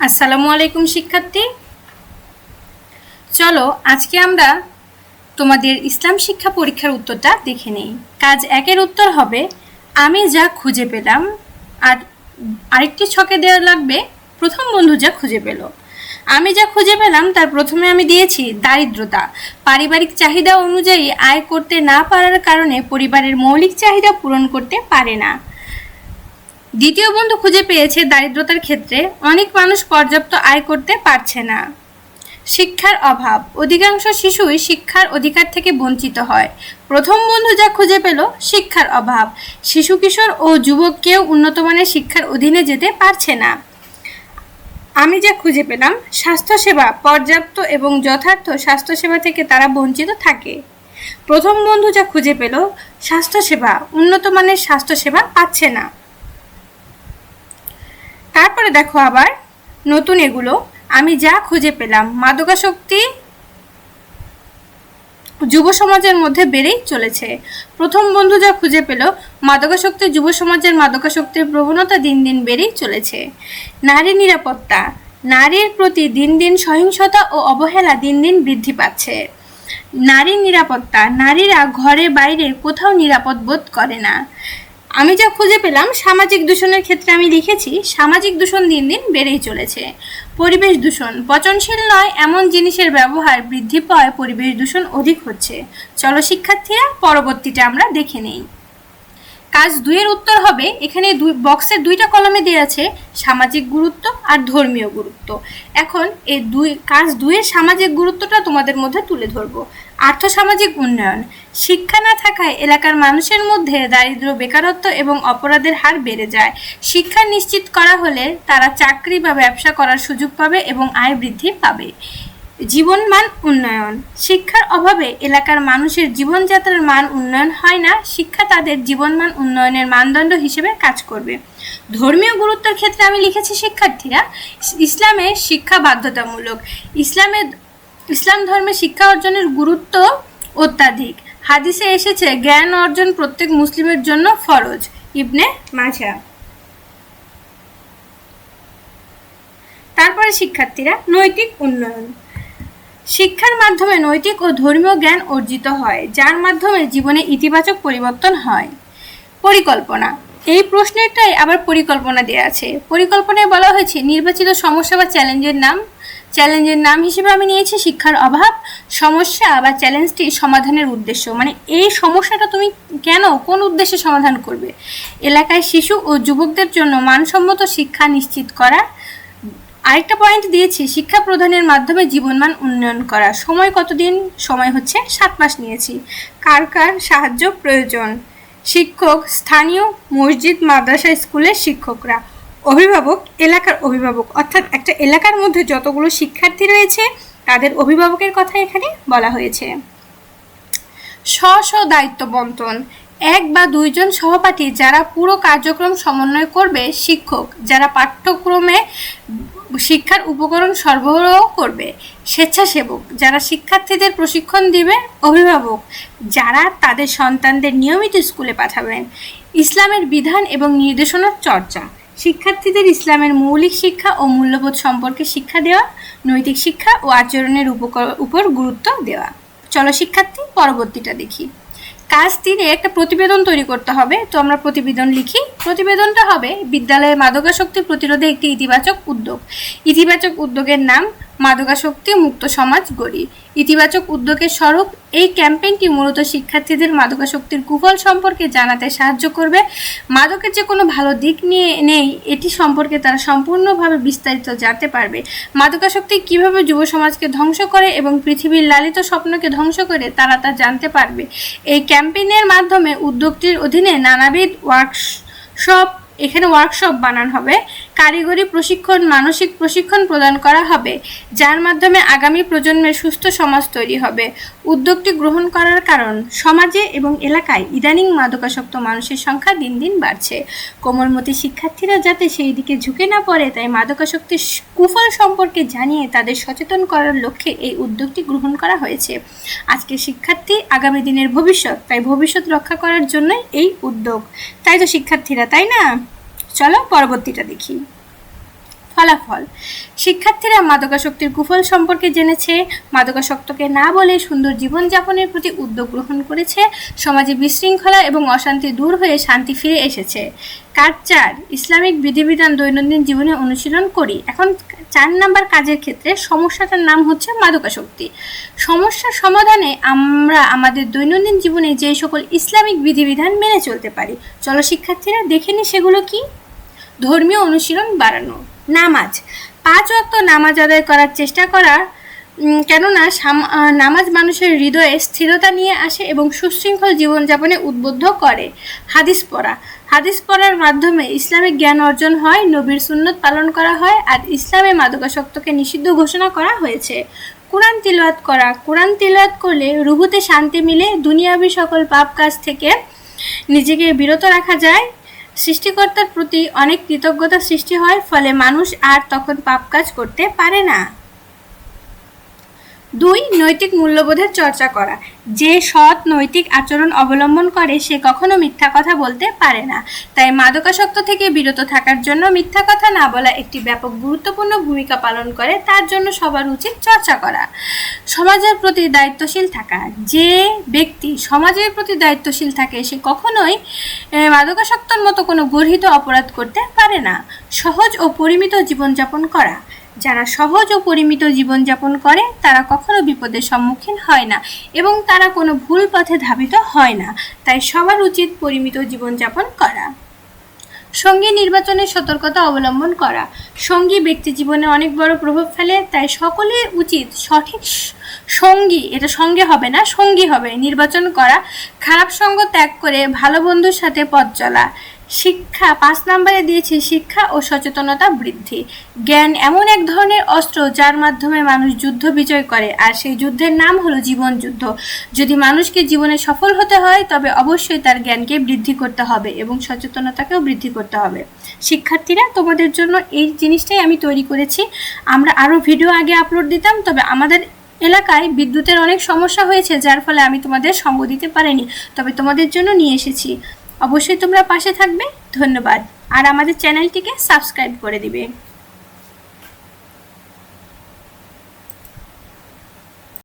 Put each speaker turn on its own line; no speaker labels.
আসসালামু আলাইকুম শিক্ষার্থী। চলো আজকে আমরা তোমাদের ইসলাম শিক্ষা পরীক্ষার উত্তরটা দেখে নেই। কাজ 1-এর উত্তর হবে আমি যা খুঁজে পেলাম, আর আরেকটি ছকে দেওয়া লাগবে প্রথম বন্ধু যা খুঁজে পেল। আমি যা খুঁজে পেলাম তার প্রথমে আমি দিয়েছি দারিদ্রতা। পারিবারিক চাহিদা অনুযায়ী আয় করতে না পারার কারণে পরিবারের মৌলিক চাহিদা পূরণ করতে পারে না। দ্বিতীয় বন্ধু খুঁজে পেয়েছে দারিদ্রতার ক্ষেত্রে অনেক মানুষ পর্যাপ্ত আয় করতে পারছে না। শিক্ষার অভাব, অধিকাংশ শিশুই শিক্ষার অধিকার থেকে বঞ্চিত হয়। প্রথম বন্ধু যা খুঁজে পেল শিক্ষার অভাব, শিশু কিশোর ও যুবক কেউ উন্নতমানের শিক্ষার অধীনে যেতে পারছে না। আমি যা খুঁজে পেলাম স্বাস্থ্যসেবা, পর্যাপ্ত এবং যথার্থ স্বাস্থ্যসেবা থেকে তারা বঞ্চিত থাকে। প্রথম বন্ধু যা খুঁজে পেল স্বাস্থ্যসেবা, উন্নতমানের স্বাস্থ্যসেবা পাচ্ছে না। তারপরে দেখো আবার নতুন এগুলো, আমি যা খুঁজে পেলাম মাদকাসক্তি যুব সমাজের মধ্যে বেড়েই চলেছে। প্রথম বন্ধু যা খুঁজে পেল মাদকাসক্তি যুব সমাজের মাদকাসক্তির প্রবণতা দিন দিন বেড়েই চলেছে। নারী নিরাপত্তা, নারীর প্রতি দিন দিন সহিংসতা ও অবহেলা দিন দিন বৃদ্ধি পাচ্ছে। নারী নিরাপত্তা, নারীরা ঘরে বাইরে কোথাও নিরাপদ বোধ করে না। আমি যা খুঁজে পেলাম সামাজিক দূষণের ক্ষেত্রে আমি লিখেছি সামাজিক দূষণ দিন দিন বেড়েই চলেছে। পরিবেশ দূষণ, পচনশীল নয় এমন জিনিসের ব্যবহার বৃদ্ধি পাওয়ায় পরিবেশ দূষণ অধিক হচ্ছে। চলো শিক্ষার্থীরা পরবর্তীটা আমরা দেখে নেই। কাজ 2-এর উত্তর হবে, এখানে বক্সের 2টা কলমে দেওয়া আছে সামাজিক গুরুত্ব আর ধর্মীয় গুরুত্ব। এখন এই কাজ 2-এর সামাজিক গুরুত্বটা তোমাদের মধ্যে তুলে ধরবো। আর্থসামাজিক উন্নয়ন, শিক্ষা না থাকায় এলাকার মানুষের মধ্যে দারিদ্র্য, বেকারত্ব এবং অপরাধের হার বেড়ে যায়। শিক্ষা নিশ্চিত করা হলে তারা চাকরি বা ব্যবসা করার সুযোগ পাবে এবং আয় বৃদ্ধি পাবে। জীবনমান উন্নয়ন, শিক্ষার অভাবে এলাকার মানুষের জীবনযাত্রার মান উন্নয়ন হয় না, শিক্ষা তাদের জীবনমান উন্নয়নের মানদণ্ড হিসেবে কাজ করবে। ধর্মীয় গুরুত্বের ক্ষেত্রে আমি লিখেছি শিক্ষার্থীরা ইসলামে শিক্ষা বাধ্যতামূলক। ইসলাম ধর্মে শিক্ষা অর্জনের গুরুত্ব অত্যাধিক। হাদিসে এসেছে জ্ঞান অর্জন প্রত্যেক মুসলিমের জন্য ফরজ, ইবনে মাজাহ। তারপরে শিক্ষার্থীরা নৈতিক উন্নয়ন, শিক্ষার মাধ্যমে নৈতিক ও ধর্মীয় জ্ঞান অর্জিত হয় যার মাধ্যমে জীবনে ইতিবাচক পরিবর্তন হয়। পরিকল্পনা, এই প্রশ্নেরটাই আবার পরিকল্পনা দেওয়া আছে। পরিকল্পনায় বলা হয়েছে নির্বাচিত সমস্যা বা চ্যালেঞ্জের নাম হিসেবে আমি নিয়েছি শিক্ষার অভাব। সমস্যা বা চ্যালেঞ্জটি সমাধানের উদ্দেশ্য, মানে এই সমস্যাটা তুমি কোন উদ্দেশ্যে সমাধান করবে। এলাকায় শিশু ও যুবকদের জন্য মানসম্মত শিক্ষা নিশ্চিত করা। আরেকটা পয়েন্ট দিয়েছি শিক্ষা প্রদানের মাধ্যমে জীবনমান উন্নয়ন করা। সময় কতদিন? সময় হচ্ছে 7 মাস নিয়েছি। কার কার সাহায্য প্রয়োজন? শিক্ষক, স্থানীয় মসজিদ, মাদ্রাসা, স্কুলের শিক্ষকরা। অভিভাবক, এলাকার অভিভাবক, অর্থাৎ একটা এলাকার মধ্যে যতগুলো শিক্ষার্থী রয়েছে তাদের অভিভাবকের কথা এখানে বলা হয়েছে। স্ব দায়িত্ব বন্টন, 1 বা 2 জন সহপাঠী যারা পুরো কার্যক্রম সমন্বয় করবে। শিক্ষক, যারা পাঠ্যক্রমে শিক্ষার উপকরণ সরবরাহ করবে। স্বেচ্ছাসেবক, যারা শিক্ষার্থীদের প্রশিক্ষণ দিবে। অভিভাবক, যারা তাদের সন্তানদের নিয়মিত স্কুলে পাঠাবেন। ইসলামের বিধান এবং নির্দেশনার চর্চা, শিক্ষার্থীদের ইসলামের মৌলিক শিক্ষা ও মূল্যবোধ সম্পর্কে শিক্ষা দেওয়া। নৈতিক শিক্ষা ও আচরণের উপর গুরুত্ব দেওয়া। চলো শিক্ষার্থী পরবর্তীটা দেখি। কাজ 3-এ একটা প্রতিবেদন তৈরি করতে হবে, তো আমরা প্রতিবেদন লিখি। প্রতিবেদনটা হবে বিদ্যালয়ে মাদকাসক্তি প্রতিরোধে একটি ইতিবাচক উদ্যোগ। ইতিবাচক উদ্যোগের নাম মাদকাসক্তি মুক্ত সমাজ গড়ি। ইতিবাচক উদ্যোগের স্বরূপ এই ক্যাম্পেইনটি মূলত শিক্ষার্থীদের মাদকাসক্তির কুফল সম্পর্কে জানাতে সাহায্য করবে। মাদকের যে কোনো ভালো দিক নেই এটি সম্পর্কে তারা সম্পূর্ণভাবে বিস্তারিত জানতে পারবে। মাদকাসক্তি কিভাবে যুব সমাজকে ধ্বংস করে এবং পৃথিবীর লালিত স্বপ্নকে ধ্বংস করে তারা তা জানতে পারবে। এই ক্যাম্পেইনের মাধ্যমে উদ্যোগটির অধীনে নানাবিধ ওয়ার্কশপ বানানো হবে। কারিগরি প্রশিক্ষণ, মানসিক প্রশিক্ষণ প্রদান করা হবে, যার মাধ্যমে আগামী প্রজন্মের সুস্থ সমাজ তৈরি হবে। উদ্যোগটি গ্রহণ করার কারণ সমাজে এবং এলাকায় ইদানিং মাদকাসক্ত মানুষের সংখ্যা দিন দিন বাড়ছে। কোমলমতি শিক্ষার্থীরা যাতে সেই দিকে ঝুঁকে না পড়ে তাই মাদকাসক্তির কুফল সম্পর্কে জানিয়ে তাদের সচেতন করার লক্ষ্যে এই উদ্যোগটি গ্রহণ করা হয়েছে। আজকের শিক্ষার্থী আগামী দিনের ভবিষ্যৎ, তাই ভবিষ্যৎ রক্ষা করার জন্যই এই উদ্যোগ। তাই তো শিক্ষার্থীরা, তাই না? চলো পরবর্তীটা দেখি। ফলাফল। শিক্ষার্থীরা মাদকাসক্তির কুফল সম্পর্কে জেনেছে, মাদকাসক্তকে না বলে সুন্দর জীবনযাপনের প্রতি উদ্যোগ গ্রহণ করেছে, সমাজে বিশৃঙ্খলা এবং অশান্তি দূর হয়ে শান্তি ফিরে এসেছে। কাজ 4, ইসলামিক বিধিবিধান দৈনন্দিন জীবনে অনুশীলন করি। এখন 4 নাম্বার কাজের ক্ষেত্রে সমস্যাটার নাম হচ্ছে মাদকাসক্তি। সমস্যার সমাধানে আমরা আমাদের দৈনন্দিন জীবনে যে সকল ইসলামিক বিধিবিধান মেনে চলতে পারি। চলো শিক্ষার্থীরা দেখে নি সেগুলো কি। ধর্মীয় অনুশীলন বাড়ানো। নামাজ, 5 ওয়াক্ত নামাজ আদায় করার চেষ্টা করা, কেননা নামাজ মানুষের হৃদয়ে স্থিরতা নিয়ে আসে এবং সুশৃঙ্খল জীবনযাপনে উদ্বুদ্ধ করে। হাদিস পড়া, হাদিস পড়ার মাধ্যমে ইসলামিক জ্ঞান অর্জন হয়, নবীর সুন্নত পালন করা হয়, আর ইসলামে মাদকাসক্তকে নিষিদ্ধ ঘোষণা করা হয়েছে। কোরআন তিলাওয়াত করা, কোরআন তিলাওয়াত করলে রুহুতে শান্তি মিলে, দুনিয়াবী সকল পাপ কাজ থেকে নিজেকে বিরত রাখা যায়, সৃষ্টিকর্তার প্রতি অনেক কৃতজ্ঞতা সৃষ্টি হয়, ফলে মানুষ আর তখন পাপ কাজ করতে পারে না। 2, নৈতিক মূল্যবোধের চর্চা করা। যে সৎ নৈতিক আচরণ অবলম্বন করে সে কখনো মিথ্যা কথা বলতে পারে না। তাই মাদকাসক্ত থেকে বিরত থাকার জন্য মিথ্যা কথা না বলা একটি ব্যাপক গুরুত্বপূর্ণ ভূমিকা পালন করে। তার জন্য সবার উচিত চর্চা করা। সমাজের প্রতি দায়িত্বশীল থাকা। যে ব্যক্তি সমাজের প্রতি দায়িত্বশীল থাকে সে কখনোই মাদকাসক্তর মতো কোনো গর্হিত অপরাধ করতে পারে না। সহজ ও পরিমিত জীবনযাপন করা। যারা সহজ ও পরিমিত জীবনযাপন করে তারা কখনো বিপদের সম্মুখীন হয় না এবং তারা কোনো ভুল পথে ধাবিত হয় না। তাই সবার উচিত পরিমিত জীবনযাপন করা। সঙ্গী নির্বাচনে সতর্কতা অবলম্বন করা। সঙ্গী ব্যক্তি জীবনে অনেক বড় প্রভাব ফেলে, তাই সকলের উচিত সঠিক সঙ্গী, এটা সঙ্গে হবে না, সঙ্গী হবে, নির্বাচন করা। খারাপ সঙ্গ ত্যাগ করে ভালো বন্ধুর সাথে পথ চলা। শিক্ষা, 5 নম্বরে দিয়েছি শিক্ষা ও সচেতনতা বৃদ্ধি। জ্ঞান এমন এক ধরনের অস্ত্র যার মাধ্যমে মানুষ যুদ্ধ বিজয় করে, আর সেই যুদ্ধের নাম হলো জীবন যুদ্ধ। যদি মানুষকে জীবনে সফল হতে হয় তবে অবশ্যই তার জ্ঞানকে বৃদ্ধি করতে হবে এবং সচেতনতাকেও বৃদ্ধি করতে হবে। শিক্ষার্থীরা, তোমাদের জন্য এই জিনিসটাই আমি তৈরি করেছি। আমরা আরও ভিডিও আগে আপলোড দিতাম, তবে আমাদের এলাকায় বিদ্যুতের অনেক সমস্যা হয়েছে, যার ফলে আমি তোমাদের সঙ্গ দিতে পারিনি, তবে তোমাদের জন্য নিয়ে এসেছি। অবশ্যই তোমরা পাশে থাকবে। ধন্যবাদ। আর আমাদের চ্যানেলটিকে সাবস্ক্রাইব করে দিবে।